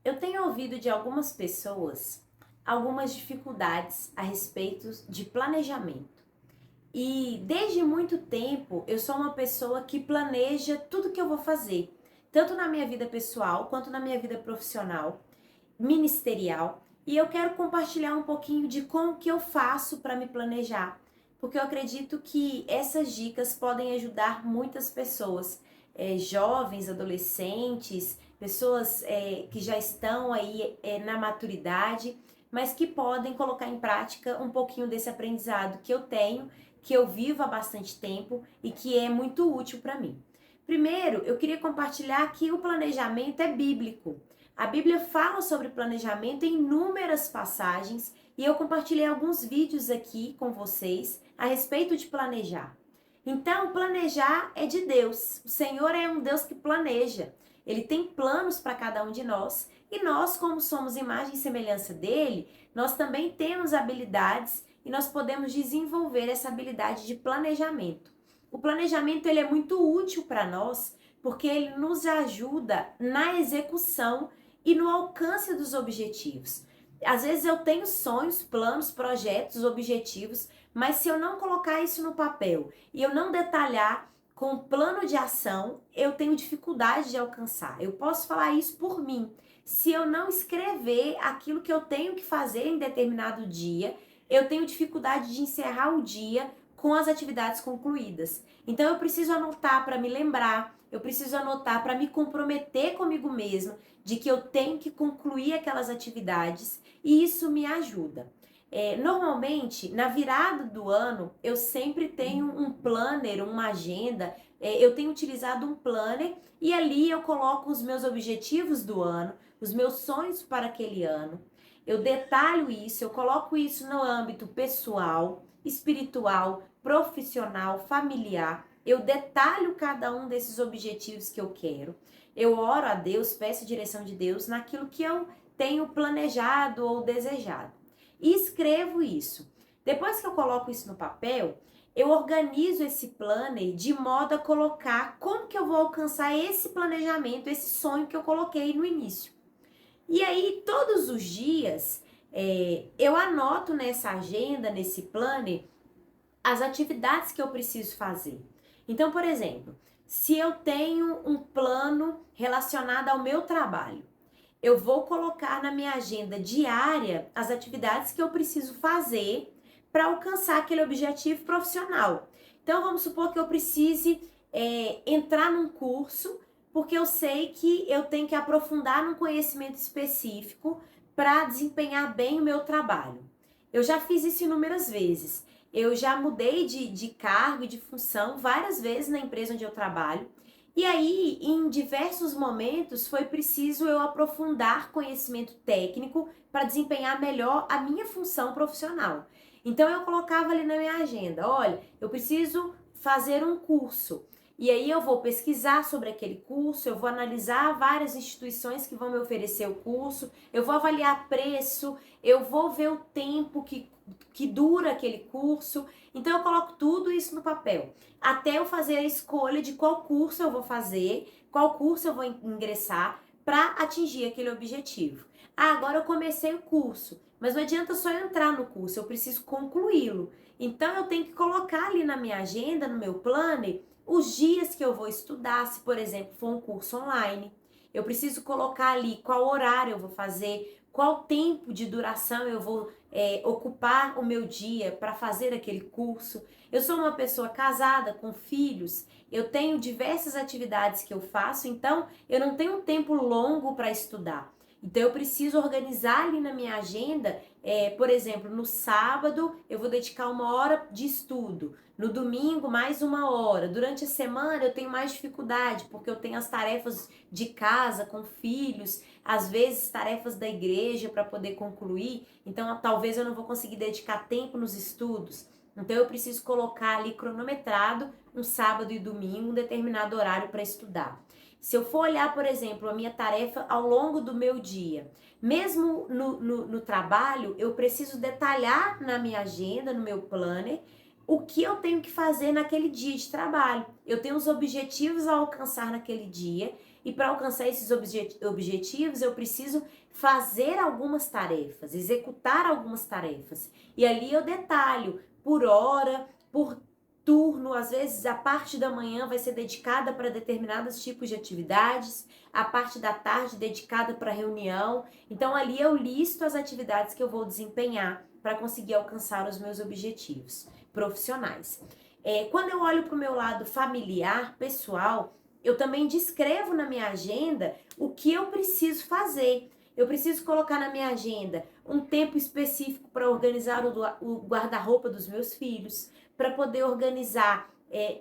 Eu tenho ouvido de algumas pessoas algumas dificuldades a respeito de planejamento. E desde muito tempo eu sou uma pessoa que planeja tudo que eu vou fazer, tanto na minha vida pessoal quanto na minha vida profissional, ministerial. E eu quero compartilhar um pouquinho de como que eu faço para me planejar, porque eu acredito que essas dicas podem ajudar muitas pessoas, jovens, adolescentes, pessoas que já estão aí na maturidade, mas que podem colocar em prática um pouquinho desse aprendizado que eu tenho, que eu vivo há bastante tempo e que é muito útil para mim. Primeiro, eu queria compartilhar que o planejamento é bíblico. A Bíblia fala sobre planejamento em inúmeras passagens e eu compartilhei alguns vídeos aqui com vocês a respeito de planejar. Então, planejar é de Deus. O Senhor é um Deus que planeja. Ele tem planos para cada um de nós e nós, como somos imagem e semelhança dele, nós também temos habilidades e nós podemos desenvolver essa habilidade de planejamento. O planejamento ele é muito útil para nós porque ele nos ajuda na execução e no alcance dos objetivos. Às vezes eu tenho sonhos, planos, projetos, objetivos, mas se eu não colocar isso no papel e eu não detalhar com plano de ação, eu tenho dificuldade de alcançar. Eu posso falar isso por mim. Se eu não escrever aquilo que eu tenho que fazer em determinado dia, eu tenho dificuldade de encerrar o dia com as atividades concluídas. Então eu preciso anotar para me lembrar, eu preciso anotar para me comprometer comigo mesmo de que eu tenho que concluir aquelas atividades e isso me ajuda. Normalmente, na virada do ano, eu sempre tenho um planner, uma agenda. Eu tenho utilizado um planner e ali eu coloco os meus objetivos do ano, os meus sonhos para aquele ano. Eu detalho isso, eu coloco isso no âmbito pessoal, espiritual, profissional, familiar. Eu detalho cada um desses objetivos que eu quero. Eu oro a Deus, peço a direção de Deus naquilo que eu tenho planejado ou desejado. E escrevo isso. Depois que eu coloco isso no papel, eu organizo esse planner de modo a colocar como que eu vou alcançar esse planejamento, esse sonho que eu coloquei no início. E aí, todos os dias, eu anoto nessa agenda, nesse planner, as atividades que eu preciso fazer. Então, por exemplo, se eu tenho um plano relacionado ao meu trabalho, eu vou colocar na minha agenda diária as atividades que eu preciso fazer para alcançar aquele objetivo profissional. Então, vamos supor que eu precise entrar num curso, porque eu sei que eu tenho que aprofundar num conhecimento específico para desempenhar bem o meu trabalho. Eu já fiz isso inúmeras vezes. Eu já mudei de cargo e de função várias vezes na empresa onde eu trabalho. E aí, em diversos momentos, foi preciso eu aprofundar conhecimento técnico para desempenhar melhor a minha função profissional. Então, eu colocava ali na minha agenda: olha, eu preciso fazer um curso. E aí, eu vou pesquisar sobre aquele curso, eu vou analisar várias instituições que vão me oferecer o curso, eu vou avaliar preço, eu vou ver o tempo que dura aquele curso. Então, eu coloco tudo isso no papel até eu fazer a escolha de qual curso eu vou fazer, qual curso eu vou ingressar para atingir aquele objetivo. Ah, agora eu comecei o curso, mas não adianta só entrar no curso, eu preciso concluí-lo. Então eu tenho que colocar ali na minha agenda, no meu planner, os dias que eu vou estudar, se por exemplo for um curso online. Eu preciso colocar ali qual horário eu vou fazer, qual tempo de duração eu vou ocupar o meu dia para fazer aquele curso. Eu sou uma pessoa casada, com filhos, eu tenho diversas atividades que eu faço, então eu não tenho um tempo longo para estudar. Então eu preciso organizar ali na minha agenda, por exemplo, no sábado eu vou dedicar 1 hora de estudo, no domingo mais 1 hora, durante a semana eu tenho mais dificuldade, porque eu tenho as tarefas de casa com filhos, às vezes tarefas da igreja para poder concluir, então talvez eu não vou conseguir dedicar tempo nos estudos. Então eu preciso colocar ali cronometrado um sábado e domingo, um determinado horário para estudar. Se eu for olhar, por exemplo, a minha tarefa ao longo do meu dia, mesmo no trabalho, eu preciso detalhar na minha agenda, no meu planner, o que eu tenho que fazer naquele dia de trabalho. Eu tenho os objetivos a alcançar naquele dia e para alcançar esses objetivos eu preciso fazer algumas tarefas, executar algumas tarefas. E ali eu detalho por hora, por turno, às vezes a parte da manhã vai ser dedicada para determinados tipos de atividades, a parte da tarde dedicada para reunião. Então ali eu listo as atividades que eu vou desempenhar para conseguir alcançar os meus objetivos profissionais. Quando eu olho para o meu lado familiar, pessoal, eu também descrevo na minha agenda o que eu preciso fazer. Eu preciso colocar na minha agenda um tempo específico para organizar o guarda-roupa dos meus filhos, para poder organizar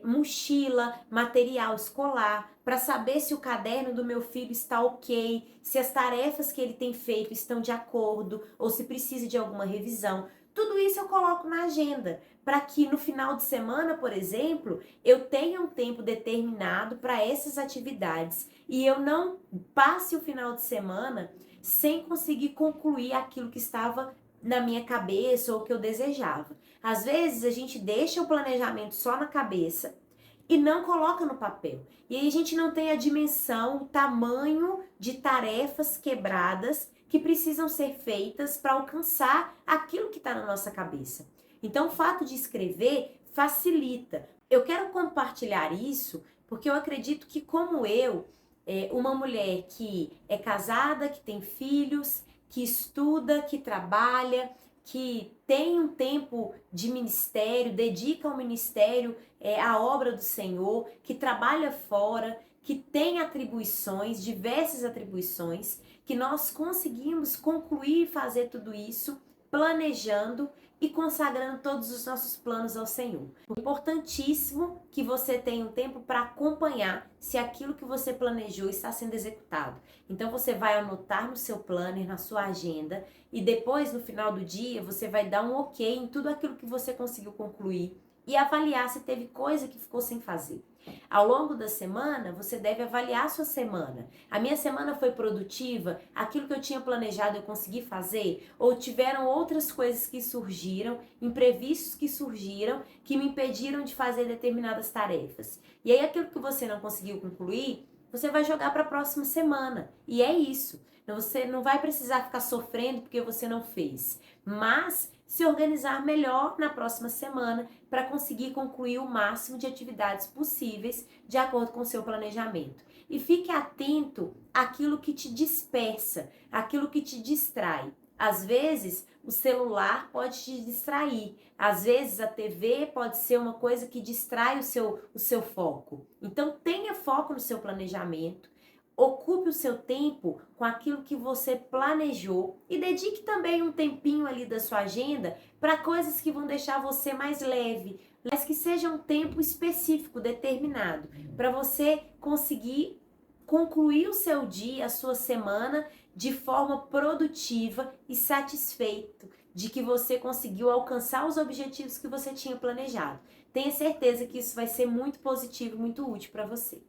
mochila, material escolar, para saber se o caderno do meu filho está ok, se as tarefas que ele tem feito estão de acordo ou se precisa de alguma revisão. Tudo isso eu coloco na agenda, para que no final de semana, por exemplo, eu tenha um tempo determinado para essas atividades e eu não passe o final de semana sem conseguir concluir aquilo que estava na minha cabeça ou que eu desejava. Às vezes a gente deixa o planejamento só na cabeça e não coloca no papel. E aí a gente não tem a dimensão, o tamanho de tarefas quebradas que precisam ser feitas para alcançar aquilo que está na nossa cabeça. Então o fato de escrever facilita. Eu quero compartilhar isso porque eu acredito que, como eu, uma mulher que é casada, que tem filhos, que estuda, que trabalha, que tem um tempo de ministério, dedica ao ministério, à obra do Senhor, que trabalha fora, que tem atribuições, diversas atribuições, que nós conseguimos concluir e fazer tudo isso planejando e consagrando todos os nossos planos ao Senhor. É importantíssimo que você tenha um tempo para acompanhar se aquilo que você planejou está sendo executado. Então você vai anotar no seu planner, na sua agenda, e depois, no final do dia, você vai dar um ok em tudo aquilo que você conseguiu concluir e avaliar se teve coisa que ficou sem fazer. Ao longo da semana, você deve avaliar a sua semana. A minha semana foi produtiva? Aquilo que eu tinha planejado eu consegui fazer? Ou tiveram outras coisas que surgiram, imprevistos que surgiram, que me impediram de fazer determinadas tarefas? E aí aquilo que você não conseguiu concluir, você vai jogar para a próxima semana. E é isso. Você não vai precisar ficar sofrendo porque você não fez. Mas se organizar melhor na próxima semana para conseguir concluir o máximo de atividades possíveis de acordo com o seu planejamento. E fique atento àquilo que te dispersa, àquilo que te distrai. Às vezes, o celular pode te distrair. Às vezes, a TV pode ser uma coisa que distrai o seu foco. Então, tenha foco no seu planejamento. Ocupe o seu tempo com aquilo que você planejou e dedique também um tempinho ali da sua agenda para coisas que vão deixar você mais leve, mas que seja um tempo específico, determinado, para você conseguir concluir o seu dia, a sua semana de forma produtiva e satisfeito de que você conseguiu alcançar os objetivos que você tinha planejado. Tenha certeza que isso vai ser muito positivo, muito útil para você.